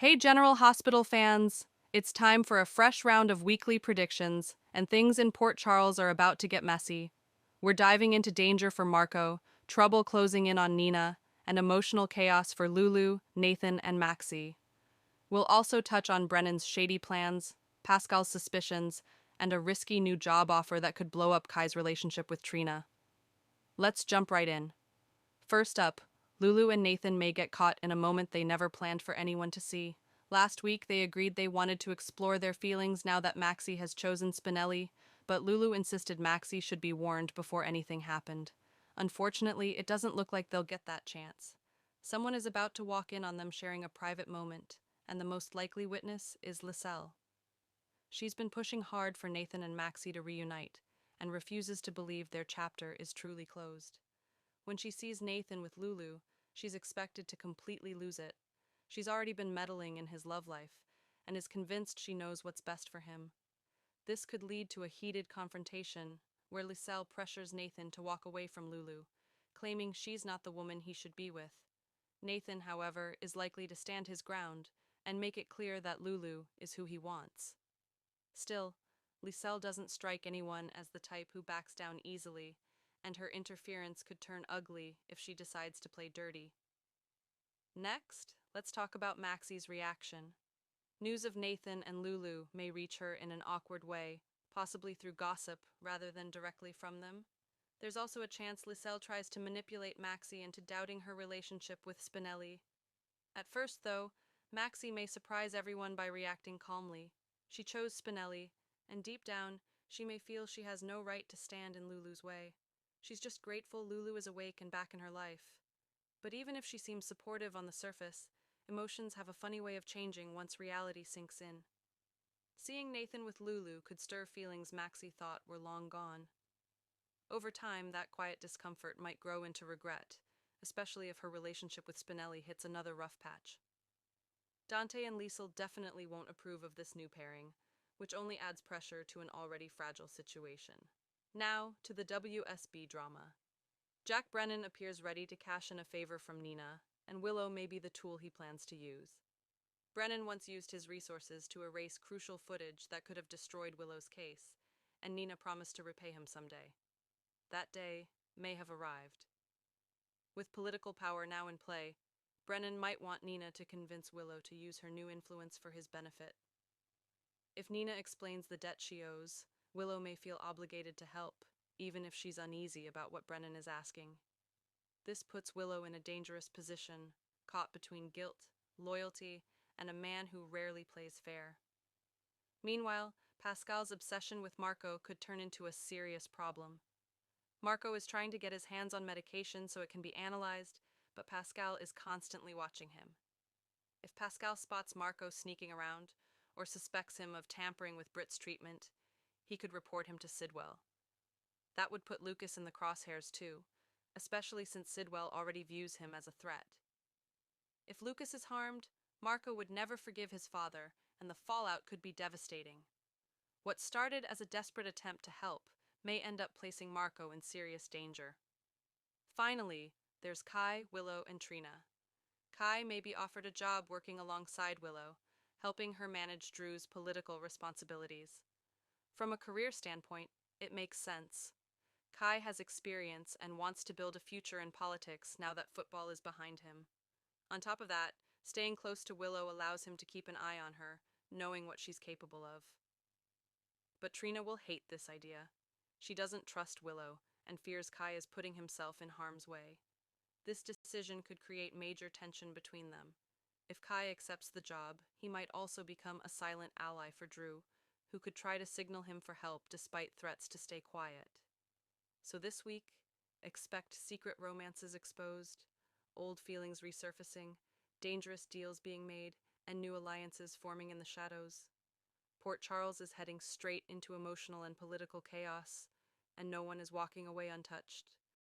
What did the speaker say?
Hey, General Hospital fans! It's time for a fresh round of weekly predictions, and things in Port Charles are about to get messy. We're diving into danger for Marco, trouble closing in on Nina, and emotional chaos for Lulu, Nathan, and Maxie. We'll also touch on Brennan's shady plans, Pascal's suspicions, and a risky new job offer that could blow up Kai's relationship with Trina. Let's jump right in. First up, Lulu and Nathan may get caught in a moment they never planned for anyone to see. Last week, they agreed they wanted to explore their feelings now that Maxie has chosen Spinelli, but Lulu insisted Maxie should be warned before anything happened. Unfortunately, it doesn't look like they'll get that chance. Someone is about to walk in on them sharing a private moment, and the most likely witness is Lyselle. She's been pushing hard for Nathan and Maxie to reunite, and refuses to believe their chapter is truly closed. When she sees Nathan with Lulu, she's expected to completely lose it. She's already been meddling in his love life, and is convinced she knows what's best for him. This could lead to a heated confrontation, where Lyselle pressures Nathan to walk away from Lulu, claiming she's not the woman he should be with. Nathan, however, is likely to stand his ground, and make it clear that Lulu is who he wants. Still, Lyselle doesn't strike anyone as the type who backs down easily, and her interference could turn ugly if she decides to play dirty. Next, let's talk about Maxie's reaction. News of Nathan and Lulu may reach her in an awkward way, possibly through gossip rather than directly from them. There's also a chance Lyselle tries to manipulate Maxie into doubting her relationship with Spinelli. At first, though, Maxie may surprise everyone by reacting calmly. She chose Spinelli, and deep down, she may feel she has no right to stand in Lulu's way. She's just grateful Lulu is awake and back in her life. But even if she seems supportive on the surface, emotions have a funny way of changing once reality sinks in. Seeing Nathan with Lulu could stir feelings Maxie thought were long gone. Over time, that quiet discomfort might grow into regret, especially if her relationship with Spinelli hits another rough patch. Dante and Liesel definitely won't approve of this new pairing, which only adds pressure to an already fragile situation. Now, to the WSB drama. Jack Brennan appears ready to cash in a favor from Nina, and Willow may be the tool he plans to use. Brennan once used his resources to erase crucial footage that could have destroyed Willow's case, and Nina promised to repay him someday. That day may have arrived. With political power now in play, Brennan might want Nina to convince Willow to use her new influence for his benefit. If Nina explains the debt she owes, Willow may feel obligated to help, even if she's uneasy about what Brennan is asking. This puts Willow in a dangerous position, caught between guilt, loyalty, and a man who rarely plays fair. Meanwhile, Pascal's obsession with Marco could turn into a serious problem. Marco is trying to get his hands on medication so it can be analyzed, but Pascal is constantly watching him. If Pascal spots Marco sneaking around, or suspects him of tampering with Britt's treatment, he could report him to Sidwell. That would put Lucas in the crosshairs too, especially since Sidwell already views him as a threat. If Lucas is harmed, Marco would never forgive his father, and the fallout could be devastating. What started as a desperate attempt to help may end up placing Marco in serious danger. Finally, there's Kai, Willow, and Trina. Kai may be offered a job working alongside Willow, helping her manage Drew's political responsibilities. From a career standpoint, it makes sense. Kai has experience and wants to build a future in politics now that football is behind him. On top of that, staying close to Willow allows him to keep an eye on her, knowing what she's capable of. But Trina will hate this idea. She doesn't trust Willow and fears Kai is putting himself in harm's way. This decision could create major tension between them. If Kai accepts the job, he might also become a silent ally for Drew, who could try to signal him for help despite threats to stay quiet. So this week, expect secret romances exposed, old feelings resurfacing, dangerous deals being made, and new alliances forming in the shadows. Port Charles is heading straight into emotional and political chaos, and no one is walking away untouched.